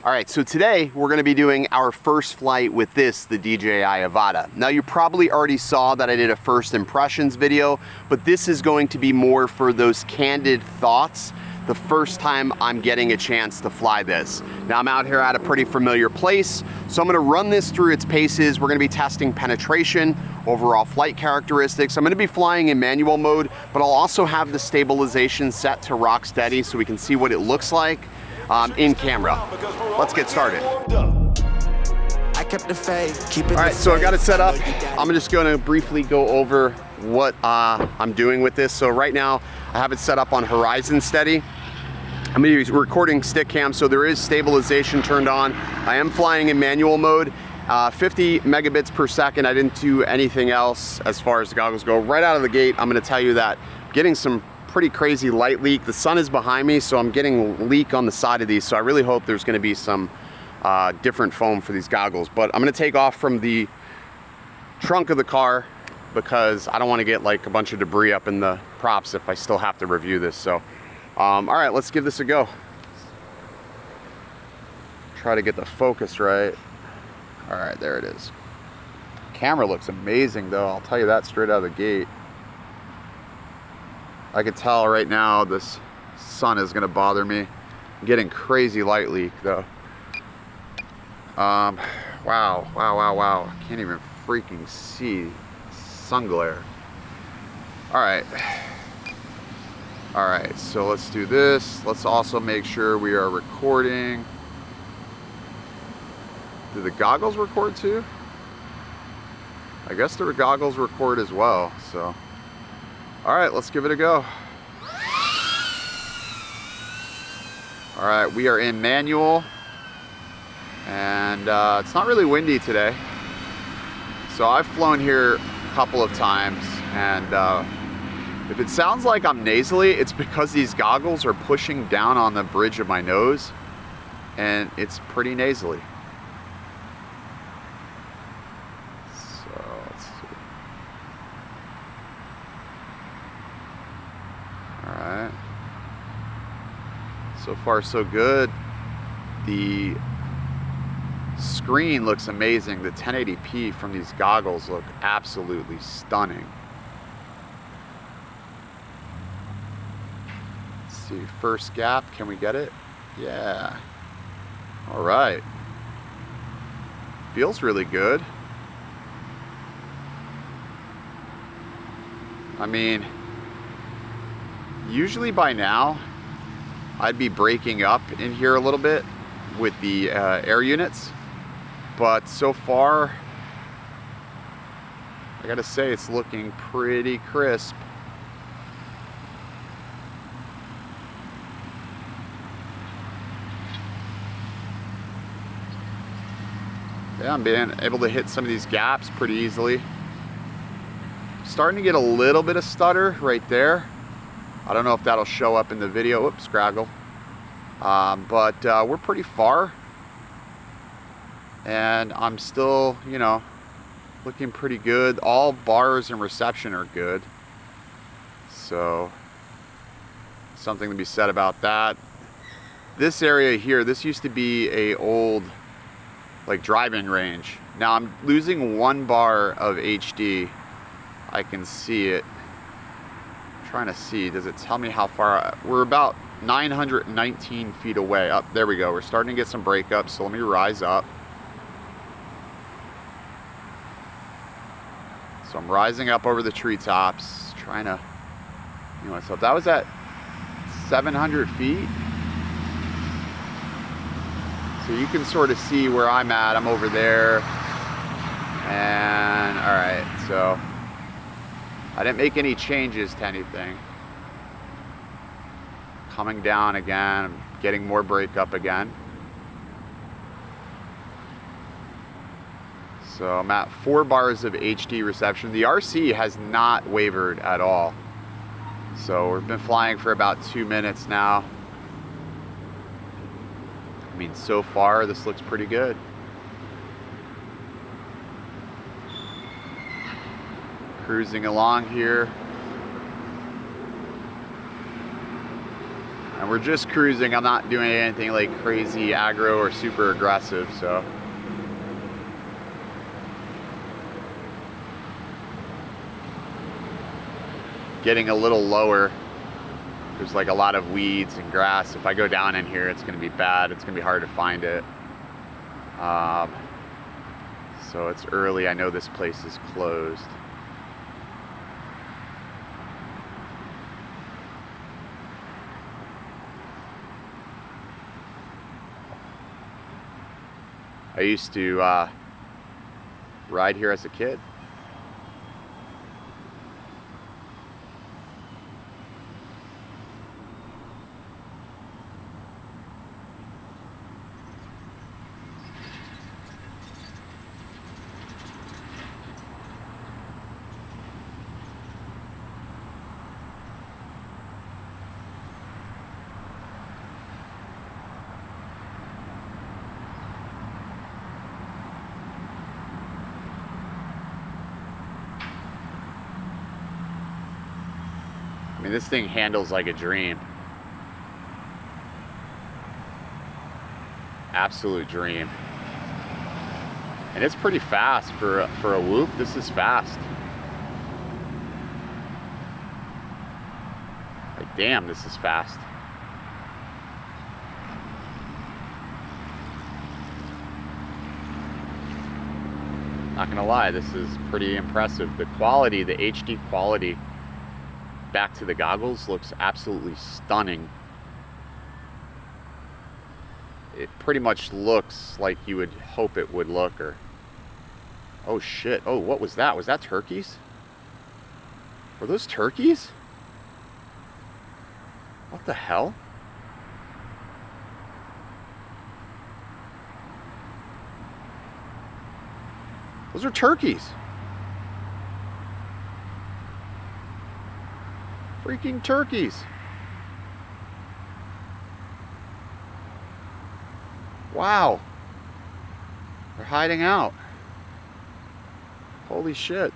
All right, so today we're gonna be doing our first flight with this, the DJI Avata. Now you probably already saw that I did a first impressions video, but this is going to be more for those candid thoughts the first time I'm getting a chance to fly this. Now I'm out here at a pretty familiar place, so I'm gonna run this through its paces. We're gonna be testing penetration, overall flight characteristics. I'm gonna be flying in manual mode, but I'll also have the stabilization set to rock steady so we can see what it looks like in camera. Let's get started. All right, so I got it set up. I'm just gonna briefly go over what I'm doing with this. So right now, I have it set up on horizon steady. I'm gonna be recording stick cam, so there is stabilization turned on. I am flying in manual mode, 50 megabits per second. I didn't do anything else as far as the goggles go. Right out of the gate, I'm gonna tell you that I'm getting some pretty crazy light leak. The sun is behind me, so I'm getting leak on the side of these, so I really hope there's gonna be some different foam for these goggles. But I'm gonna take off from the trunk of the car because I don't wanna get like a bunch of debris up in the props if I still have to review this. So, all right, let's give this a go. Try to get the focus right. All right, there it is. Camera looks amazing though, I'll tell you that straight out of the gate. I can tell right now this sun is gonna bother me. I'm getting crazy light leak though. Wow. I can't even freaking see sun glare. All right, so let's do this. Let's also make sure we are recording. Do the goggles record too? I guess the goggles record as well, so. All right, let's give it a go. All right, we are in manual, and it's not really windy today. So I've flown here a couple of times, and if it sounds like I'm nasally, it's because these goggles are pushing down on the bridge of my nose, and it's pretty nasally. So far so good. The screen looks amazing. The 1080p from these goggles look absolutely stunning. Let's see, first gap, can we get it? Yeah. All right. Feels really good. I mean, usually by now, I'd be breaking up in here a little bit with the air units, but so far, I gotta say it's looking pretty crisp. Yeah, I'm being able to hit some of these gaps pretty easily. Starting to get a little bit of stutter right there. I don't know if that'll show up in the video. Oops, scraggle. But we're pretty far, and I'm still, you know, looking pretty good. All bars and reception are good, so something to be said about that. This area here, this used to be a old like driving range. Now I'm losing 1 bar of HD. I can see it. Trying to see, does it tell me how far? We're about 919 feet away. Up there we go. We're starting to get some breakups, so let me rise up. So I'm rising up over the treetops, trying to, you know, myself. That was at 700 feet. So you can sort of see where I'm at. I'm over there. And all right, so I didn't make any changes to anything. Coming down again, I'm getting more breakup again. So I'm at 4 bars of HD reception. The RC has not wavered at all. So we've been flying for about 2 minutes now. I mean, so far this looks pretty good. Cruising along here. And we're just cruising. I'm not doing anything like crazy aggro or super aggressive, so. Getting a little lower. There's like a lot of weeds and grass. If I go down in here, it's gonna be bad. It's gonna be hard to find it. So it's early. I know this place is closed. I used to ride here as a kid. I mean, this thing handles like a dream. Absolute dream. And it's pretty fast for a Whoop. This is fast. Like, damn, this is fast. Not gonna lie, this is pretty impressive. The quality, the HD quality back to the goggles looks absolutely stunning. It pretty much looks like you would hope it would look. Or oh shit, oh, what was that? Was that turkeys? Were those turkeys? What the hell? Those are turkeys. Freaking turkeys. Wow. They're hiding out. Holy shit.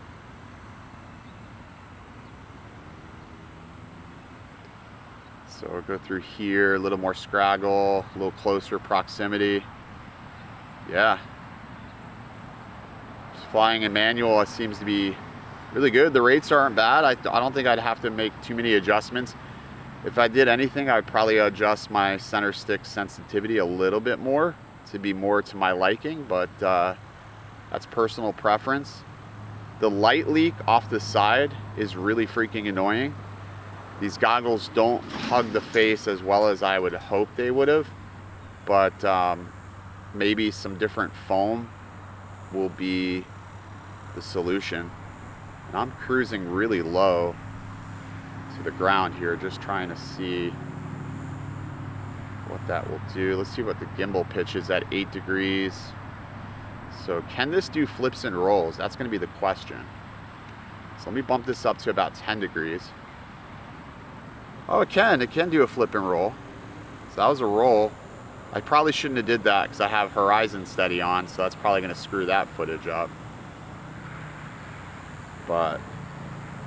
So we'll go through here, a little more scraggle, a little closer proximity. Yeah. Just flying in manual, it seems to be really good. The rates aren't bad. I don't think I'd have to make too many adjustments. If I did anything, I'd probably adjust my center stick sensitivity a little bit more to be more to my liking, but that's personal preference. The light leak off the side is really freaking annoying. These goggles don't hug the face as well as I would hope they would have, but maybe some different foam will be the solution. And I'm cruising really low to the ground here, just trying to see what that will do. Let's see what the gimbal pitch is at 8 degrees. So can this do flips and rolls? That's going to be the question. So let me bump this up to about 10 degrees. Oh, it can do a flip and roll. So that was a roll. I probably shouldn't have did that because I have horizon steady on, so that's probably going to screw that footage up. But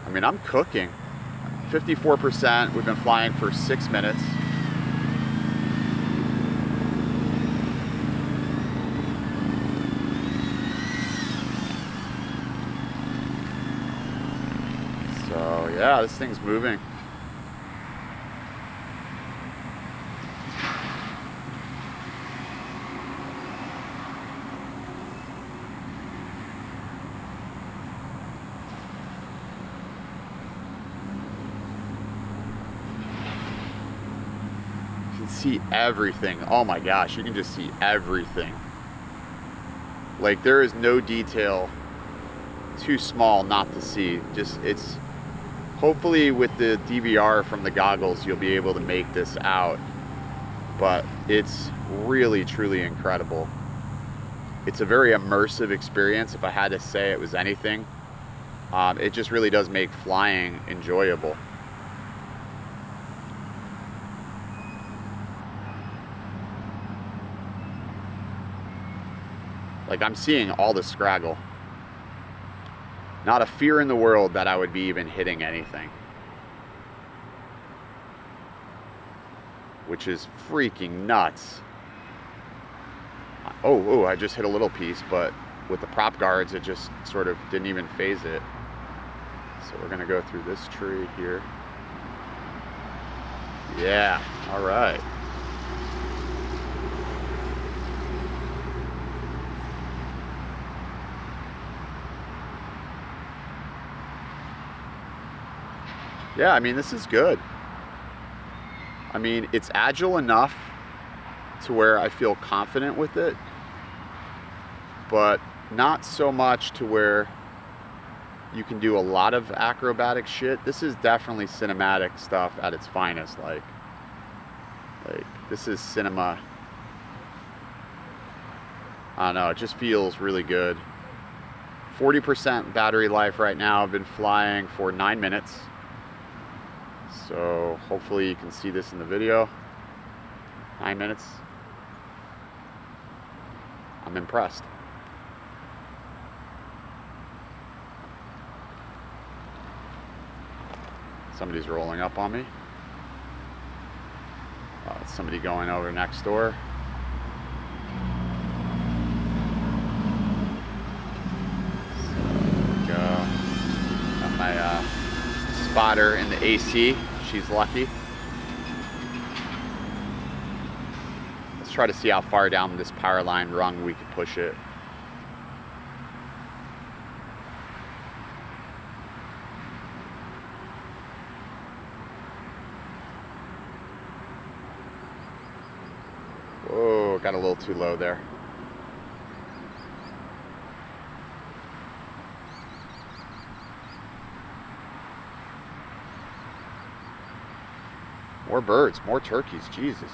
I mean, I'm cooking. 54%. We've been flying for 6 minutes. So yeah, this thing's moving. See everything. Oh my gosh, you can just see everything. Like, there is no detail too small not to see. Just, it's hopefully with the DVR from the goggles you'll be able to make this out, but it's really truly incredible. It's a very immersive experience. If I had to say it was anything, it just really does make flying enjoyable. Like, I'm seeing all the scraggle. Not a fear in the world that I would be even hitting anything. which is freaking nuts. Oh, I just hit a little piece, but with the prop guards, it just sort of didn't even phase it. So we're gonna go through this tree here. Yeah, all right. Yeah, I mean, this is good. I mean, it's agile enough to where I feel confident with it, but not so much to where you can do a lot of acrobatic shit. This is definitely cinematic stuff at its finest. Like this is cinema. I don't know, it just feels really good. 40% battery life right now. I've been flying for 9 minutes. So hopefully you can see this in the video. 9 minutes. I'm impressed. Somebody's rolling up on me. It's somebody going over next door. So there we go. Got my spotter in the AC. She's lucky. Let's try to see how far down this power line rung we could push it. Whoa, got a little too low there. More birds, more turkeys, Jesus.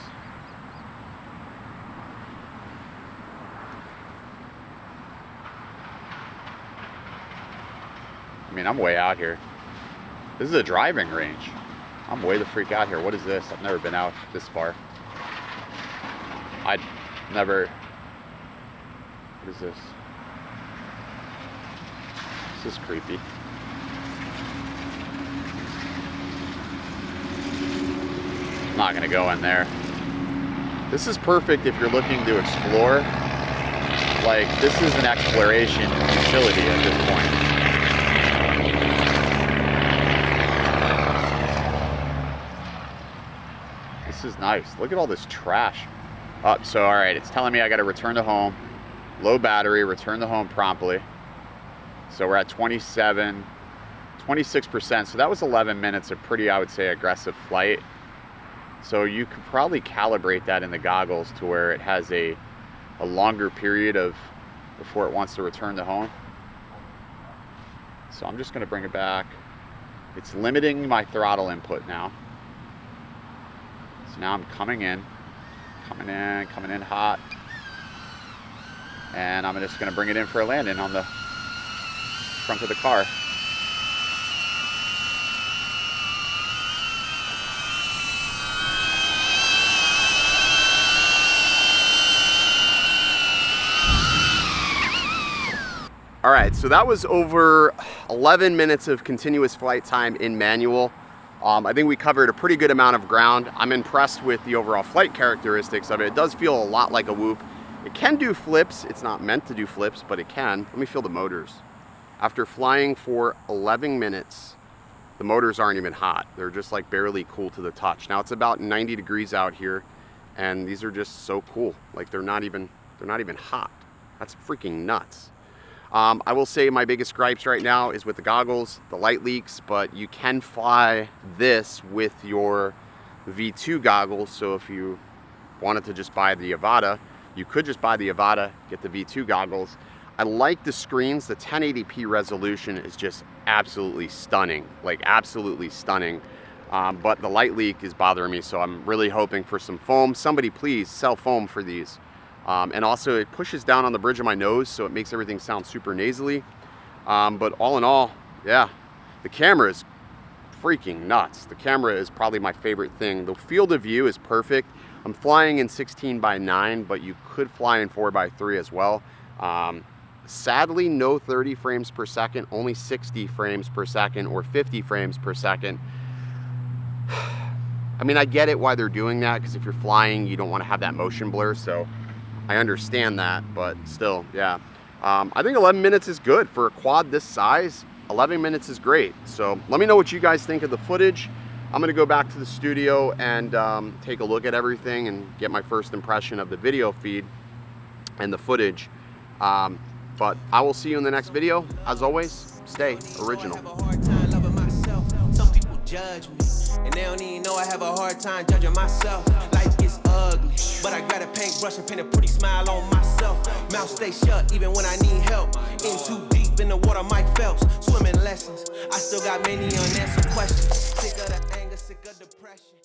I mean, I'm way out here. This is a driving range. I'm way the freak out here. What is this? I've never been out this far. I'd never... What is this? This is creepy. I'm not gonna go in there. This is perfect if you're looking to explore. Like, this is an exploration utility at this point. This is nice. Look at all this trash. So all right, it's telling me I gotta return to home. Low battery, return to home promptly. So we're at 26%. So that was 11 minutes of pretty, I would say, aggressive flight. So you could probably calibrate that in the goggles to where it has a longer period of before it wants to return to home. So I'm just gonna bring it back. It's limiting my throttle input now. So now I'm coming in hot. And I'm just gonna bring it in for a landing on the trunk of the car. All right, so that was over 11 minutes of continuous flight time in manual. I think we covered a pretty good amount of ground. I'm impressed with the overall flight characteristics of it. It does feel a lot like a Whoop. It can do flips. It's not meant to do flips, but it can. Let me feel the motors. After flying for 11 minutes, the motors aren't even hot. They're just like barely cool to the touch. Now it's about 90 degrees out here, and these are just so cool. Like they're not even hot. That's freaking nuts. I will say my biggest gripes right now is with the goggles, the light leaks, but you can fly this with your V2 goggles. So if you wanted to just buy the Avata, you could just buy the Avata, get the V2 goggles. I like the screens. The 1080p resolution is just absolutely stunning, like absolutely stunning. But the light leak is bothering me, so I'm really hoping for some foam. Somebody please sell foam for these. And also it pushes down on the bridge of my nose, so it makes everything sound super nasally. But all in all, yeah, the camera is freaking nuts. The camera is probably my favorite thing. The field of view is perfect. I'm flying in 16:9, but you could fly in 4:3 as well. Sadly, no 30 frames per second, only 60 frames per second or 50 frames per second. I mean, I get it why they're doing that, because if you're flying, you don't want to have that motion blur, so I understand that, but still, yeah. I think 11 minutes is good for a quad this size. 11 minutes is great. So let me know what you guys think of the footage. I'm gonna go back to the studio and take a look at everything and get my first impression of the video feed and the footage. But I will see you in the next video. As always, stay original. Some people judge me, and they don't even know I have a hard time judging myself. Life gets ugly, but I got a paintbrush and paint a pretty smile on myself. Mouth stay shut even when I need help. In too deep in the water, Mike Phelps. Swimming lessons, I still got many unanswered questions. Sick of the anger, sick of depression.